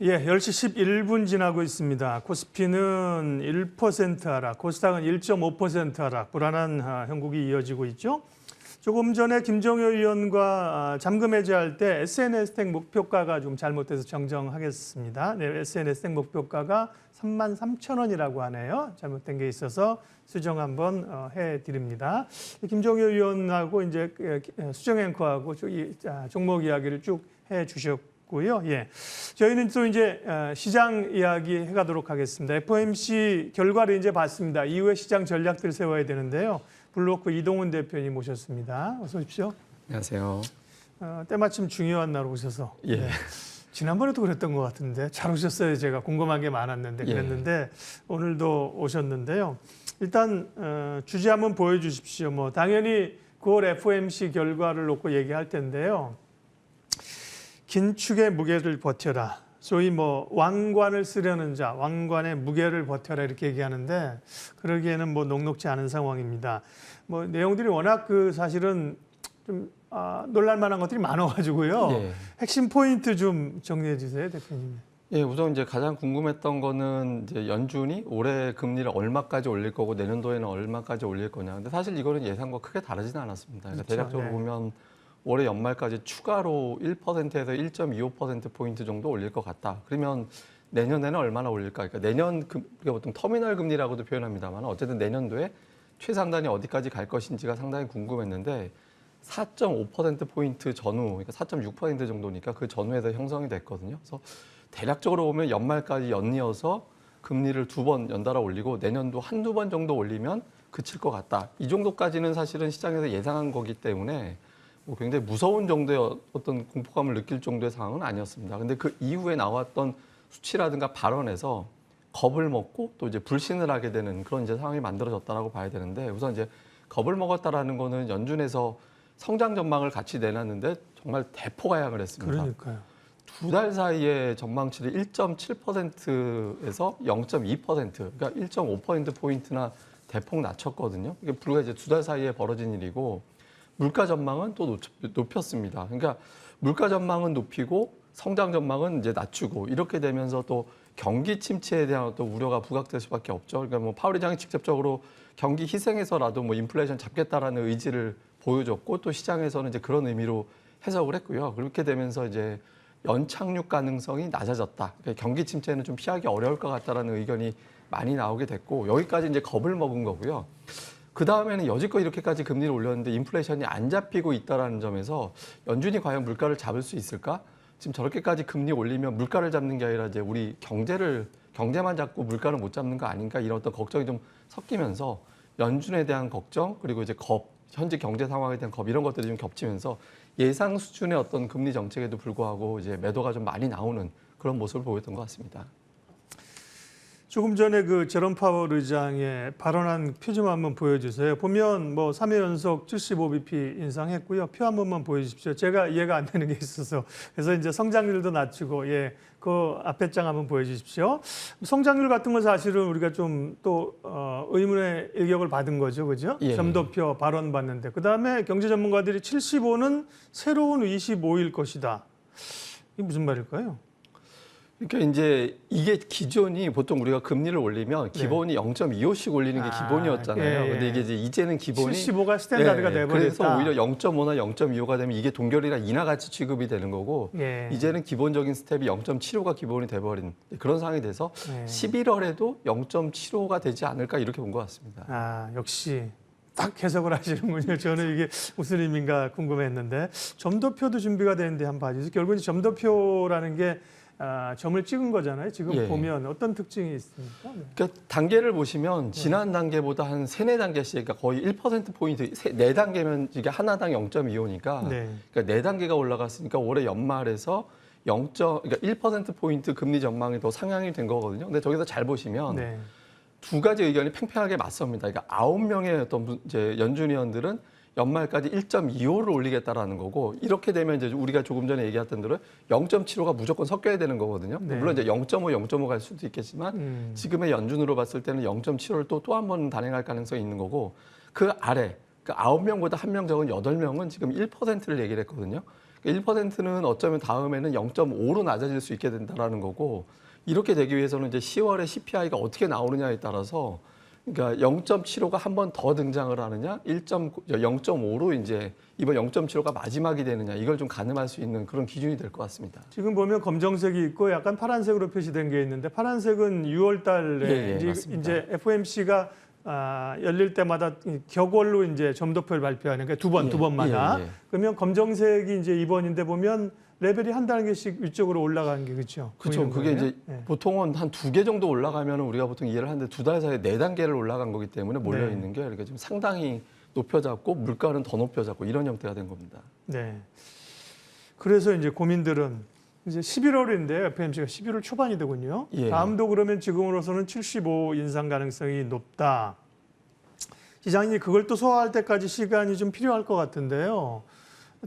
예, 10시 11분 지나고 있습니다. 코스피는 1% 하락, 코스닥은 1.5% 하락, 불안한 형국이 이어지고 있죠. 조금 전에 김종효 의원과 잠금 해제할 때 SNS택 목표가가 좀 잘못돼서 정정하겠습니다. 네, SNS택 목표가가 33,000원이라고 하네요. 잘못된 게 있어서 수정 한번 해드립니다. 김종효 의원하고 이제 수정 앵커하고 종목 이야기를 쭉 해주셨고. 고요. 예, 저희는 또 이제 시장 이야기 해가도록 하겠습니다. FOMC 결과를 이제 봤습니다. 이후에 시장 전략들 세워야 되는데요. 블루오크 이동훈 대표님 모셨습니다. 어서 오십시오. 안녕하세요. 때마침 중요한 날 오셔서. 예. 네. 지난번에도 그랬던 것 같은데 잘 오셨어요. 제가 궁금한 게 많았는데 그랬는데 예. 오늘도 오셨는데요. 일단 주제 한번 보여주십시오. 뭐 당연히 9월 FOMC 결과를 놓고 얘기할 텐데요. 긴축의 무게를 버텨라. 소위 뭐 왕관을 쓰려는 자, 왕관의 무게를 버텨라 이렇게 얘기하는데 그러기에는 뭐 녹록지 않은 상황입니다. 뭐 내용들이 워낙 사실은 좀 놀랄 만한 것들이 많아가지고요. 예. 핵심 포인트 좀 정리해 주세요, 대표님. 예, 우선 이제 가장 궁금했던 거는 이제 연준이 올해 금리를 얼마까지 올릴 거고 내년도에는 얼마까지 올릴 거냐. 근데 사실 이거는 예상과 크게 다르지는 않았습니다. 그러니까 그렇죠. 대략적으로 네. 보면 올해 연말까지 추가로 1%에서 1.25%포인트 정도 올릴 것 같다. 그러면 내년에는 얼마나 올릴까? 그러니까 내년 우리가 보통 터미널 금리라고도 표현합니다만 어쨌든 내년도에 최상단이 어디까지 갈 것인지가 상당히 궁금했는데 4.5%포인트 전후, 그러니까 4.6% 정도니까 그 전후에서 형성이 됐거든요. 그래서 대략적으로 보면 연말까지 연이어서 금리를 2번 연달아 올리고 내년도 한두 번 정도 올리면 그칠 것 같다. 이 정도까지는 사실은 시장에서 예상한 거기 때문에 뭐 굉장히 무서운 정도의 어떤 공포감을 느낄 정도의 상황은 아니었습니다. 근데 그 이후에 나왔던 수치라든가 발언에서 겁을 먹고 또 이제 불신을 하게 되는 그런 이제 상황이 만들어졌다라고 봐야 되는데 우선 이제 겁을 먹었다라는 거는 연준에서 성장 전망을 같이 내놨는데 정말 대폭 하향을 했습니다. 그러니까요. 2달 사이에 전망치를 1.7%에서 0.2%, 그러니까 1.5%포인트나 대폭 낮췄거든요. 이게 불과 이제 2달 사이에 벌어진 일이고 물가 전망은 또 높였습니다. 그러니까 물가 전망은 높이고 성장 전망은 이제 낮추고 이렇게 되면서 또 경기 침체에 대한 또 우려가 부각될 수밖에 없죠. 그러니까 뭐 파월 의장이 직접적으로 경기 희생해서라도 뭐 인플레이션 잡겠다라는 의지를 보여줬고 또 시장에서는 이제 그런 의미로 해석을 했고요. 그렇게 되면서 이제 연착륙 가능성이 낮아졌다. 그러니까 경기 침체는 좀 피하기 어려울 것 같다라는 의견이 많이 나오게 됐고 여기까지 이제 겁을 먹은 거고요. 그 다음에는 여지껏 이렇게까지 금리를 올렸는데 인플레이션이 안 잡히고 있다는 점에서 연준이 과연 물가를 잡을 수 있을까? 지금 저렇게까지 금리 올리면 물가를 잡는 게 아니라 이제 우리 경제만 잡고 물가를 못 잡는 거 아닌가 이런 어떤 걱정이 좀 섞이면서 연준에 대한 걱정 그리고 이제 겁, 현재 경제 상황에 대한 겁 이런 것들이 좀 겹치면서 예상 수준의 어떤 금리 정책에도 불구하고 이제 매도가 좀 많이 나오는 그런 모습을 보였던 것 같습니다. 조금 전에 제롬 파월 의장의 발언한 표 좀 한번 보여주세요. 보면 뭐 3회 연속 75bp 인상했고요. 표 한 번만 보여주십시오. 제가 이해가 안 되는 게 있어서. 그래서 이제 성장률도 낮추고, 예, 그 앞에 장 한번 보여주십시오. 성장률 같은 건 사실은 우리가 좀 또 의문의 일격을 받은 거죠, 그죠? 예. 점도표 발언 봤는데 그 다음에 경제 전문가들이 75는 새로운 25일 것이다. 이게 무슨 말일까요? 그러니까 이제 이게 기존이 보통 우리가 금리를 올리면 기본이 0.25씩 올리는 게 기본이었잖아요. 근데 이게 이제는 기본이 75가 스탠다드가 돼버렸다. 그래서 오히려 0.5나 0.25가 되면 이게 동결이나 인하같이 취급이 되는 거고 이제는 기본적인 스텝이 0.75가 기본이 돼버린 그런 상황이 돼서 11월에도 0.75가 되지 않을까 이렇게 본 것 같습니다. 역시 딱 해석을 하시는군요. 저는 이게 무슨 의미인가 궁금했는데 점도표도 준비가 되는데 한번 봐주세요. 결국은 점도표라는 게 점을 찍은 거잖아요. 지금 보면 어떤 특징이 있습니까? 그러니까 단계를 보시면 지난 단계보다 한 3, 4단계씩 그러니까 거의 1%포인트, 4단계면 이게 하나당 0.25니까 그러니까 4단계가 올라갔으니까 올해 연말에서 그러니까 1%포인트 금리 전망이 더 상향이 된 거거든요. 근데 저기서 잘 보시면 두 가지 의견이 팽팽하게 맞섭니다. 그러니까 9명의 어떤 이제 연준 위원들은 연말까지 1.25를 올리겠다라는 거고 이렇게 되면 이제 우리가 조금 전에 얘기했던 대로 0.75가 무조건 섞여야 되는 거거든요. 물론 이제 0.5, 0.5 갈 수도 있겠지만 지금의 연준으로 봤을 때는 0.75를 또 한 번 단행할 가능성이 있는 거고 그 아래 그러니까 9명보다 1명 적은 8명은 지금 1%를 얘기를 했거든요. 그러니까 1%는 어쩌면 다음에는 0.5로 낮아질 수 있게 된다라는 거고, 이렇게 되기 위해서는 이제 10월에 CPI가 어떻게 나오느냐에 따라서, 그러니까 0.75가 한 번 더 등장을 하느냐, 0.5로 이제 이번 0.75가 마지막이 되느냐, 이걸 좀 가늠할 수 있는 그런 기준이 될 것 같습니다. 지금 보면 검정색이 있고 약간 파란색으로 표시된 게 있는데, 파란색은 6월 달에 맞습니다. 이제 FOMC가 열릴 때마다 격월로 이제 점도표를 발표하는 게 두 번마다. 그러면 검정색이 이제 이번인데 보면 레벨이 한 단계씩 위쪽으로 올라가는 게 그렇죠. 그렇죠. 그게 이제 보통은 한 2개 정도 올라가면 우리가 보통 이해를 하는데 2달 사이에 4단계를 올라간 거기 때문에 몰려 있는 게, 그러니까 지금 상당히 높여잡고 물가는 더 높여잡고 이런 형태가 된 겁니다. 네. 그래서 이제 고민들은 이제 11월인데 FOMC가 11월 초반이 되군요. 다음도 그러면 지금으로서는 75 인상 가능성이 높다. 시장이 그걸 또 소화할 때까지 시간이 좀 필요할 것 같은데요.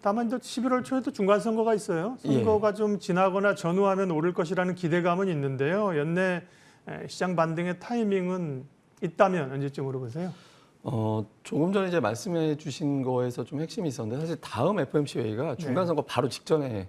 다만 또 11월 초에도 중간 선거가 있어요. 선거가 좀 지나거나 전후하면 오를 것이라는 기대감은 있는데요. 연내 시장 반등의 타이밍은 있다면 언제쯤으로 보세요? 조금 전에 이제 말씀해 주신 거에서 좀 핵심이 있었는데, 사실 다음 FOMC 회의가 중간 선거 바로 직전에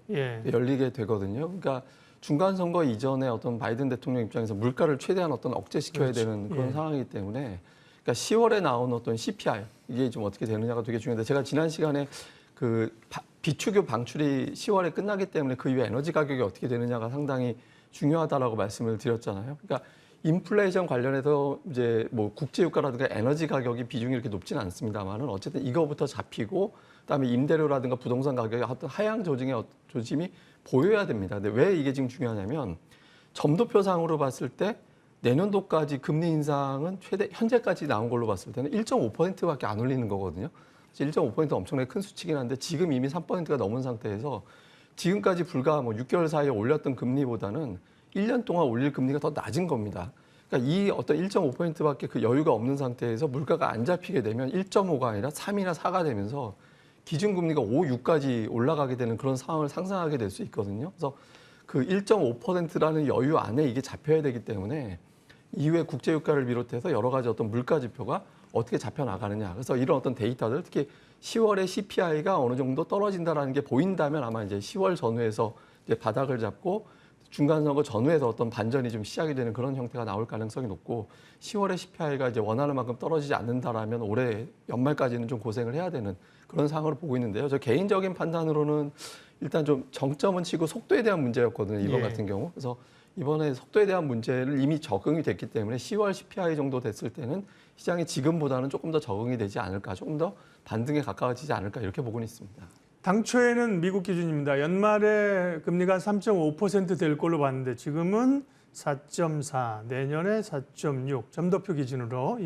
열리게 되거든요. 그러니까 중간 선거 이전에 어떤 바이든 대통령 입장에서 물가를 최대한 어떤 억제시켜야 되는 그런 상황이기 때문에, 그러니까 10월에 나온 어떤 CPI 이게 좀 어떻게 되느냐가 되게 중요한데, 제가 지난 시간에 그 비축유 방출이 10월에 끝나기 때문에 그 이후에 에너지 가격이 어떻게 되느냐가 상당히 중요하다라고 말씀을 드렸잖아요. 그러니까 인플레이션 관련해서 이제 뭐 국제유가라든가 에너지 가격이 비중이 이렇게 높지는 않습니다만은 어쨌든 이거부터 잡히고, 그다음에 임대료라든가 부동산 가격의 어떤 하향 조짐이 보여야 됩니다. 근데 왜 이게 지금 중요하냐면, 점도표상으로 봤을 때 내년도까지 금리 인상은 최대 현재까지 나온 걸로 봤을 때는 1.5%밖에 안 올리는 거거든요. 1.5% 엄청나게 큰 수치긴 한데, 지금 이미 3%가 넘은 상태에서 지금까지 불과 뭐 6개월 사이에 올렸던 금리보다는 1년 동안 올릴 금리가 더 낮은 겁니다. 그러니까 이 어떤 1.5%밖에 그 여유가 없는 상태에서 물가가 안 잡히게 되면 1.5가 아니라 3이나 4가 되면서 기준금리가 5, 6까지 올라가게 되는 그런 상황을 상상하게 될 수 있거든요. 그래서 그 1.5%라는 여유 안에 이게 잡혀야 되기 때문에 이후에 국제유가를 비롯해서 여러 가지 어떤 물가 지표가 어떻게 잡혀 나가느냐. 그래서 이런 어떤 데이터들, 특히 10월에 CPI가 어느 정도 떨어진다라는 게 보인다면 아마 이제 10월 전후에서 이제 바닥을 잡고 중간 선거 전후에서 어떤 반전이 좀 시작이 되는 그런 형태가 나올 가능성이 높고, 10월에 CPI가 이제 원하는 만큼 떨어지지 않는다라면 올해 연말까지는 좀 고생을 해야 되는 그런 상황으로 보고 있는데요. 저 개인적인 판단으로는 일단 좀 정점은 치고 속도에 대한 문제였거든요. 이번 같은 경우. 그래서 이번에 속도에 대한 문제를 이미 적응이 됐기 때문에 10월 CPI 정도 됐을 때는 시장이 지금보다는 조금 더 적응이 되지 않을까, 조금 더 반등에 가까워지지 않을까, 이렇게 보고는 있습니다. 당초에는 미국 기준입니다. 연말에 금리가 3.5% 될 걸로 봤는데 지금은 4.4, 내년에 4.6 점도표 기준으로.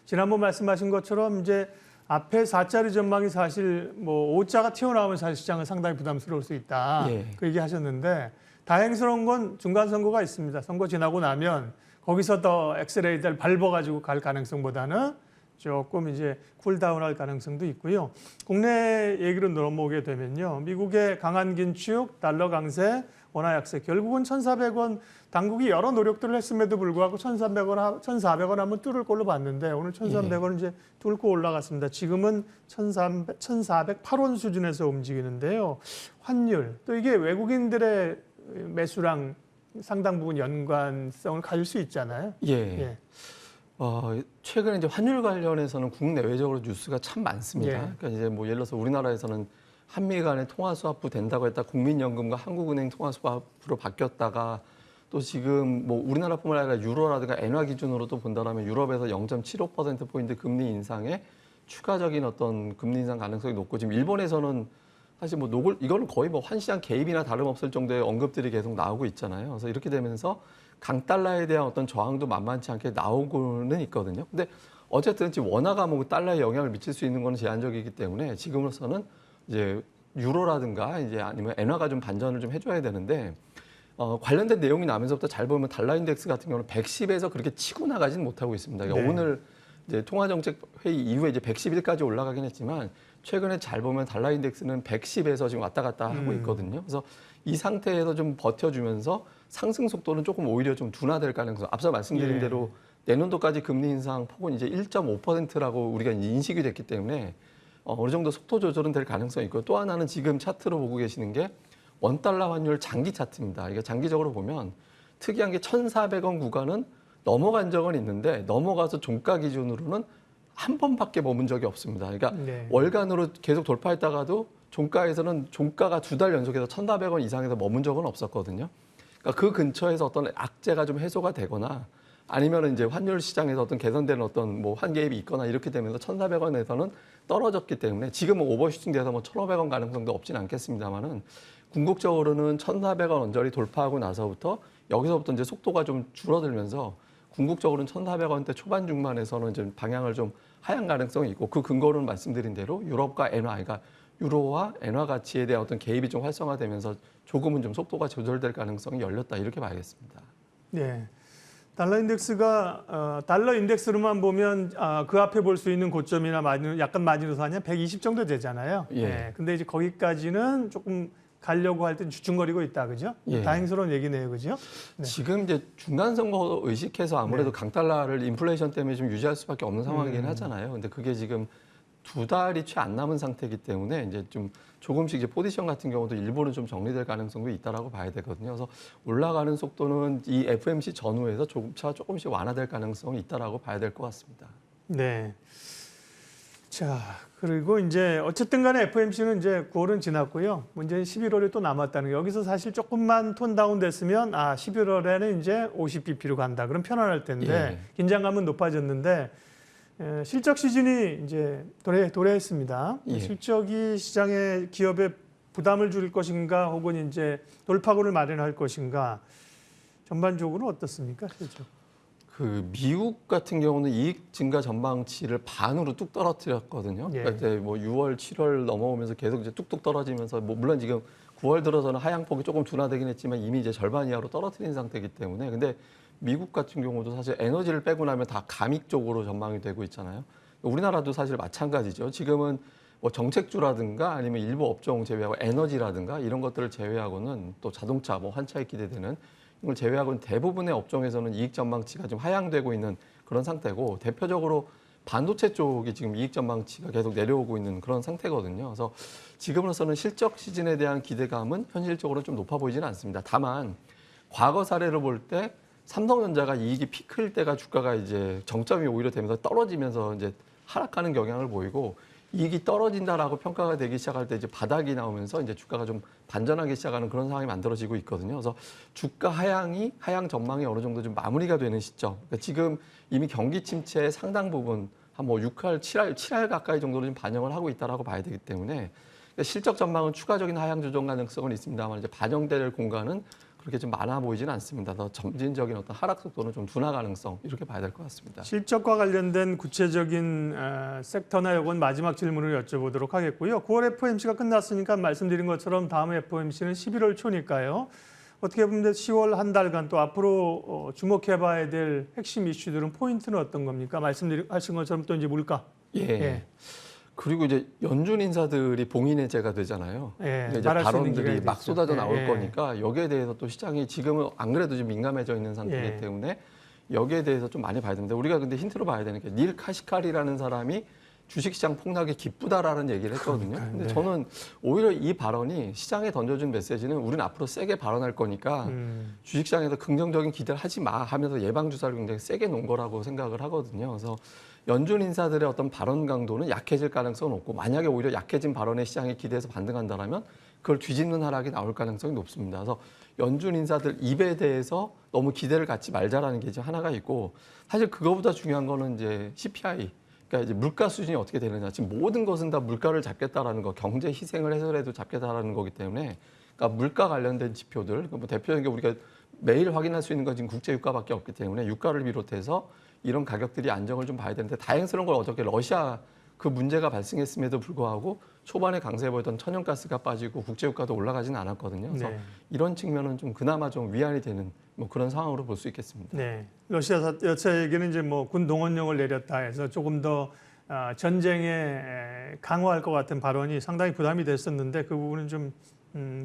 지난번 말씀하신 것처럼 이제 앞에 4자리 전망이 사실 뭐 5자가 튀어나오면 사실 시장은 상당히 부담스러울 수 있다. 그 얘기 하셨는데, 다행스러운 건 중간 선거가 있습니다. 선거 지나고 나면 거기서 더 엑셀레이터를 밟아가지고 갈 가능성보다는 조금 이제 쿨다운할 가능성도 있고요. 국내 얘기로 넘어오게 되면요, 미국의 강한 긴축, 달러 강세, 원화 약세, 결국은 1,400원, 당국이 여러 노력들을 했음에도 불구하고 1,300원, 1,400원 한번 뚫을 걸로 봤는데 오늘 1,300원 이제 뚫고 올라갔습니다. 지금은 1,408원 수준에서 움직이는데요. 환율, 또 이게 외국인들의 매수랑 상당 부분 연관성을 가질 수 있잖아요. 최근에 이제 환율 관련해서는 국내외적으로 뉴스가 참 많습니다. 그러니까 이제 뭐 예를 들어서 우리나라에서는 한미 간의 통화 스와프 된다고 했다 국민연금과 한국은행 통화 스와프로 바뀌었다가, 또 지금 뭐 우리나라뿐만 아니라 유로라든가 엔화 기준으로도 본다면 유럽에서 0.75%포인트 금리 인상에 추가적인 어떤 금리 인상 가능성이 높고, 지금 일본에서는 사실 뭐 이거는 거의 뭐 환시장 개입이나 다름없을 정도의 언급들이 계속 나오고 있잖아요. 그래서 이렇게 되면서 강달러에 대한 어떤 저항도 만만치 않게 나오고는 있거든요. 근데 어쨌든 지금 원화가 뭐 달러에 영향을 미칠 수 있는 건 제한적이기 때문에 지금으로서는 이제 유로라든가 이제 아니면 엔화가 좀 반전을 좀 해줘야 되는데, 관련된 내용이 나면서부터 잘 보면 달러 인덱스 같은 경우는 110에서 그렇게 치고 나가지는 못하고 있습니다. 그러니까 오늘 이제 통화정책 회의 이후에 이제 111까지 올라가긴 했지만, 최근에 잘 보면 달러 인덱스는 110에서 지금 왔다 갔다 하고 있거든요. 그래서 이 상태에서 좀 버텨주면서 상승 속도는 조금 오히려 좀 둔화될 가능성. 앞서 말씀드린 대로 내년도까지 금리 인상 폭은 이제 1.5%라고 우리가 인식이 됐기 때문에 어느 정도 속도 조절은 될 가능성이 있고, 또 하나는 지금 차트로 보고 계시는 게 원달러 환율 장기 차트입니다. 이게 장기적으로 보면 특이한 게 1,400원 구간은 넘어간 적은 있는데 넘어가서 종가 기준으로는 한 번밖에 머문 적이 없습니다. 그러니까 네. 월간으로 계속 돌파했다가도 종가에서는 종가가 2달 연속해서 1,400원 이상에서 머문 적은 없었거든요. 그러니까 그 근처에서 어떤 악재가 좀 해소가 되거나 아니면 이제 환율 시장에서 어떤 개선되는 어떤 뭐 환개입이 있거나 이렇게 되면서 1,400원에서는 떨어졌기 때문에 지금은 오버슈팅 돼서 뭐 1,500원 가능성도 없진 않겠습니다만은 궁극적으로는 1,400원 언저리 돌파하고 나서부터 여기서부터 이제 속도가 좀 줄어들면서 궁극적으로는 1,400원대 초반 중반에서는 이제 방향을 좀 하향 가능성이 있고, 그 근거로는 말씀드린 대로 유럽과 엔화, 그러니까 유로와 엔화 가치에 대한 어떤 개입이 좀 활성화되면서 조금은 좀 속도가 조절될 가능성이 열렸다, 이렇게 봐야겠습니다. 네. 달러 인덱스가 달러 인덱스로만 보면 그 앞에 볼 수 있는 고점이나 약간 마지노선 아니야 120 정도 되잖아요. 예. 네. 근데 이제 거기까지는 조금 가려고 할 때 주춤거리고 있다, 그죠? 예. 다행스러운 얘기네요, 그죠? 네. 지금 이제 중간 선거 의식해서 아무래도 강달러를 인플레이션 때문에 좀 유지할 수밖에 없는 상황이긴 하잖아요. 근데 그게 지금 2달이 채 안 남은 상태이기 때문에 이제 좀 조금씩 이제 포지션 같은 경우도 일부는 좀 정리될 가능성도 있다라고 봐야 되거든요. 그래서 올라가는 속도는 이 FMC 전후에서 조금씩 완화될 가능성이 있다라고 봐야 될 것 같습니다. 네. 자, 그리고 이제 어쨌든 간에 FMC는 이제 9월은 지났고요. 문제는 11월이 또 남았다는 거. 여기서 사실 조금만 톤 다운 됐으면 11월에는 이제 50bp로 간다. 그럼 편안할 텐데 예. 긴장감은 높아졌는데 실적 시즌이 이제 도래했습니다. 예. 실적이 시장에 기업에 부담을 줄 것인가 혹은 이제 돌파구를 마련할 것인가 전반적으로 어떻습니까? 실적. 그 미국 같은 경우는 이익 증가 전망치를 반으로 뚝 떨어뜨렸거든요. 예. 그러니까 이제 뭐 6월, 7월 넘어오면서 계속 이제 뚝뚝 떨어지면서 뭐 물론 지금 9월 들어서는 하향폭이 조금 둔화되긴 했지만 이미 이제 절반 이하로 떨어뜨린 상태이기 때문에, 근데 미국 같은 경우도 사실 에너지를 빼고 나면 다 감익 쪽으로 전망이 되고 있잖아요. 우리나라도 사실 마찬가지죠. 지금은 뭐 정책주라든가 아니면 일부 업종 제외하고 에너지라든가 이런 것들을 제외하고는 또 자동차, 뭐 환차에 기대되는 이걸 제외하고는 대부분의 업종에서는 이익 전망치가 좀 하향되고 있는 그런 상태고, 대표적으로 반도체 쪽이 지금 이익 전망치가 계속 내려오고 있는 그런 상태거든요. 그래서 지금으로서는 실적 시즌에 대한 기대감은 현실적으로 좀 높아 보이지는 않습니다. 다만 과거 사례를 볼 때 삼성전자가 이익이 피크일 때가 주가가 이제 정점이 오히려 되면서 떨어지면서 이제 하락하는 경향을 보이고, 이익이 떨어진다라고 평가가 되기 시작할 때 이제 바닥이 나오면서 이제 주가가 좀 반전하기 시작하는 그런 상황이 만들어지고 있거든요. 그래서 주가 하향 전망이 어느 정도 좀 마무리가 되는 시점. 그러니까 지금 이미 경기 침체의 상당 부분 한 뭐 6할, 7할 가까이 정도로 좀 반영을 하고 있다라고 봐야 되기 때문에 실적 전망은 추가적인 하향 조정 가능성은 있습니다만 이제 반영될 공간은 그렇게 좀 많아 보이지는 않습니다. 더 점진적인 어떤 하락 속도는 좀 둔화 가능성, 이렇게 봐야 될 것 같습니다. 실적과 관련된 구체적인 섹터나 요건 마지막 질문을 여쭤보도록 하겠고요. 9월 FOMC가 끝났으니까 말씀드린 것처럼 다음 FOMC는 11월 초니까요. 어떻게 보면 10월 한 달간 또 앞으로 주목해봐야 될 핵심 이슈들은 포인트는 어떤 겁니까? 말씀하신 것처럼 또 이제 물가. 예. 그리고 이제 연준 인사들이 봉인해제가 되잖아요. 예, 이제 말할 수 있는 발언들이 기회가 막 있죠. 쏟아져 예, 나올 예. 거니까 여기에 대해서 또 시장이 지금은 안 그래도 좀 민감해져 있는 상태이기 예. 때문에 여기에 대해서 좀 많이 봐야 됩니다. 우리가 근데 힌트로 봐야 되는 게 닐 카시카리라는 사람이 주식시장 폭락이 기쁘다라는 얘기를 했거든요. 근데 네. 저는 오히려 이 발언이 시장에 던져준 메시지는 우리는 앞으로 세게 발언할 거니까 주식시장에서 긍정적인 기대를 하지 마 하면서 예방주사를 굉장히 세게 놓은 거라고 생각을 하거든요. 그래서 연준 인사들의 어떤 발언 강도는 약해질 가능성은 없고, 만약에 오히려 약해진 발언에 시장이 기대해서 반등한다면 그걸 뒤집는 하락이 나올 가능성이 높습니다. 그래서 연준 인사들 입에 대해서 너무 기대를 갖지 말자라는 게 이제 하나가 있고, 사실 그거보다 중요한 거는 이제 CPI, 그러니까 이제 물가 수준이 어떻게 되느냐. 지금 모든 것은 다 물가를 잡겠다라는 거, 경제 희생을 해서라도 잡겠다라는 거기 때문에, 그러니까 물가 관련된 지표들, 뭐 대표적인 게 우리가 매일 확인할 수 있는 건 지금 국제 유가밖에 없기 때문에 유가를 비롯해서 이런 가격들이 안정을 좀 봐야 되는데, 다행스러운 건 어저께 러시아 그 문제가 발생했음에도 불구하고 초반에 강세해 보였던 천연가스가 빠지고 국제유가도 올라가지는 않았거든요. 그래서 네. 이런 측면은 좀 그나마 좀 위안이 되는 뭐 그런 상황으로 볼 수 있겠습니다. 네, 러시아 얘기는 이제 뭐 군 동원령을 내렸다 해서 조금 더 전쟁에 강화할 것 같은 발언이 상당히 부담이 됐었는데 그 부분은 좀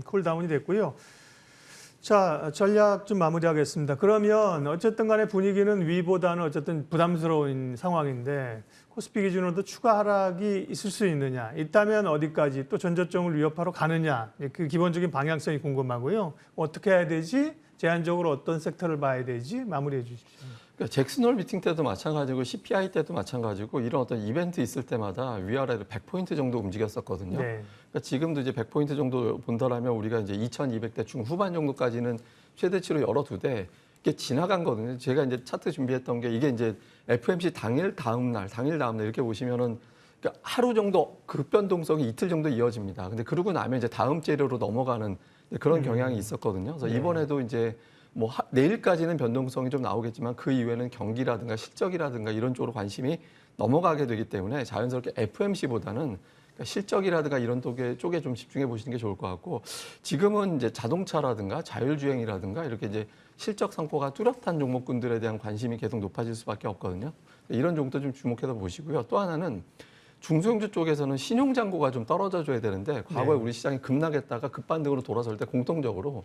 쿨다운이 됐고요. 자, 전략 좀 마무리하겠습니다. 그러면 어쨌든 간에 분위기는 위보다는 어쨌든 부담스러운 상황인데 코스피 기준으로도 추가 하락이 있을 수 있느냐, 있다면 어디까지 또 전저점을 위협하러 가느냐, 그 기본적인 방향성이 궁금하고요. 어떻게 해야 되지? 제한적으로 어떤 섹터를 봐야 되지? 마무리해 주십시오. 그러니까 잭슨홀 미팅 때도 마찬가지고 CPI 때도 마찬가지고 이런 어떤 이벤트 있을 때마다 위아래로 100포인트 정도 움직였었거든요. 네. 그러니까 지금도 이제 100포인트 정도 본다라면 우리가 이제 2200대 중후반 정도까지는 최대치로 열어두되 이게 지나간 거거든요. 제가 이제 차트 준비했던 게 이게 이제 FMC 당일 다음 날 이렇게 보시면은 그러니까 하루 정도 급변동성이 이틀 정도 이어집니다. 근데 그러고 나면 이제 다음 재료로 넘어가는 그런 경향이 있었거든요. 그래서 네. 이번에도 이제 뭐 내일까지는 변동성이 좀 나오겠지만 그 이후에는 경기라든가 실적이라든가 이런 쪽으로 관심이 넘어가게 되기 때문에 자연스럽게 FMC보다는 그러니까 실적이라든가 이런 쪽에 좀 집중해 보시는 게 좋을 것 같고, 지금은 이제 자동차라든가 자율주행이라든가 이렇게 이제 실적 성과가 뚜렷한 종목군들에 대한 관심이 계속 높아질 수밖에 없거든요. 이런 종목도 좀 주목해서 보시고요. 또 하나는 중소형주 쪽에서는 신용잔고가 좀 떨어져 줘야 되는데 과거에 네. 우리 시장이 급락했다가 급반등으로 돌아설 때 공통적으로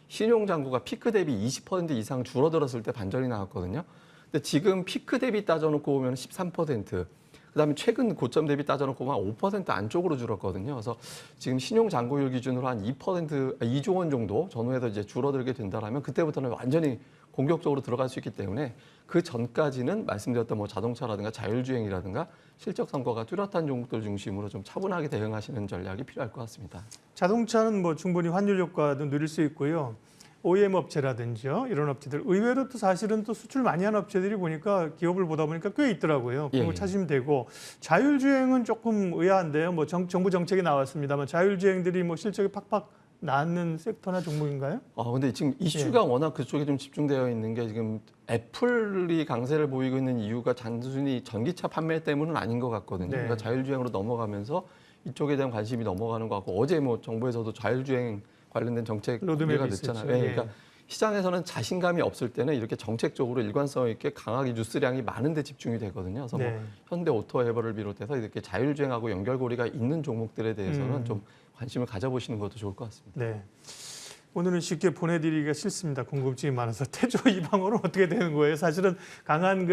신용잔고가 피크 대비 20% 이상 줄어들었을 때 반전이 나왔거든요. 근데 지금 피크 대비 따져놓고 보면 13%, 그다음에 최근 고점 대비 따져놓고 보면 5% 안쪽으로 줄었거든요. 그래서 지금 신용잔고율 기준으로 한 2조 원 정도 전후에서 이제 줄어들게 된다라면 그때부터는 완전히 공격적으로 들어갈 수 있기 때문에 그 전까지는 말씀드렸던 뭐 자동차라든가 자율주행이라든가 실적 성과가 뚜렷한 종목들 중심으로 좀 차분하게 대응하시는 전략이 필요할 것 같습니다. 자동차는 뭐 충분히 환율 효과도 누릴 수 있고요. OEM 업체라든지요, 이런 업체들 의외로 또 사실은 또 수출 많이 하는 업체들이 보니까 기업을 보다 보니까 꽤 있더라고요. 그런 거 예. 찾으면 되고, 자율주행은 조금 의아한데요. 뭐 정부 정책이 나왔습니다만 자율주행들이 뭐 실적이 팍팍 나는 섹터나 종목인가요? 근데 지금 이슈가 워낙 그쪽에 좀 집중되어 있는 게 지금 애플이 강세를 보이고 있는 이유가 단순히 전기차 판매 때문은 아닌 것 같거든요. 네. 그러니까 자율주행으로 넘어가면서 이쪽에 대한 관심이 넘어가는 것 같고, 어제 뭐 정부에서도 자율주행 관련된 정책 로드맵이 공개가 됐잖아요. 있었죠. 네, 그러니까 시장에서는 자신감이 없을 때는 이렇게 정책적으로 일관성 있게 강하게 뉴스량이 많은데 집중이 되거든요. 그래서 네. 뭐 현대 오토에버를 비롯해서 이렇게 자율주행하고 연결고리가 있는 종목들에 대해서는 좀 관심을 가져보시는 것도 좋을 것 같습니다. 네. 오늘은 쉽게 보내드리기가 싫습니다. 궁금증이 많아서. 태조 이방으로 어떻게 되는 거예요? 사실은 강한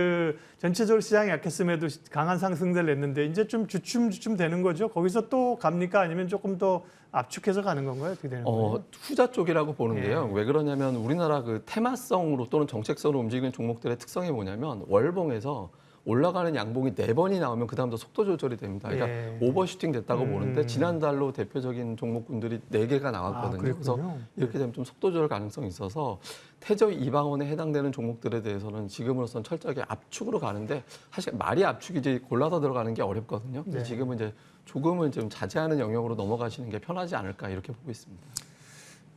전체적으로 시장이 약했음에도 강한 상승세를 냈는데 이제 좀 주춤 되는 거죠. 거기서 또 갑니까? 아니면 조금 더 압축해서 가는 건가요? 어떻게 되는 거예요? 후자 쪽이라고 보는데요. 예. 왜 그러냐면 우리나라 그 테마성으로 또는 정책성으로 움직이는 종목들의 특성이 뭐냐면 월봉에서 올라가는 양봉이 4번이 나오면 그다음부터 속도 조절이 됩니다. 그러니까 예. 오버슈팅 됐다고 보는데 지난달로 대표적인 종목군들이 4개가 나왔거든요. 그래서 그랬군요. 이렇게 되면 좀 속도 조절 가능성이 있어서 태저 이방원에 해당되는 종목들에 대해서는 지금으로선 철저하게 압축으로 가는데, 사실 말이 압축이지 골라서 들어가는 게 어렵거든요. 그래서 네. 지금은 이제 조금은 좀 자제하는 영역으로 넘어가시는 게 편하지 않을까 이렇게 보고 있습니다.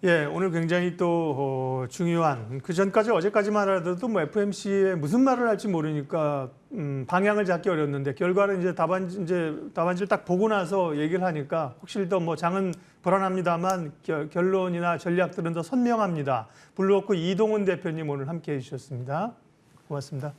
예, 오늘 굉장히 또 중요한, 그 전까지 어제까지만 하더라도 뭐 FMC에 무슨 말을 할지 모르니까 방향을 잡기 어렸는데 결과는 이제 답안지를 딱 보고 나서 얘기를 하니까 확실히 더 뭐 장은 불안합니다만 결론이나 전략들은 더 선명합니다. 블루워크 이동훈 대표님 오늘 함께해 주셨습니다. 고맙습니다.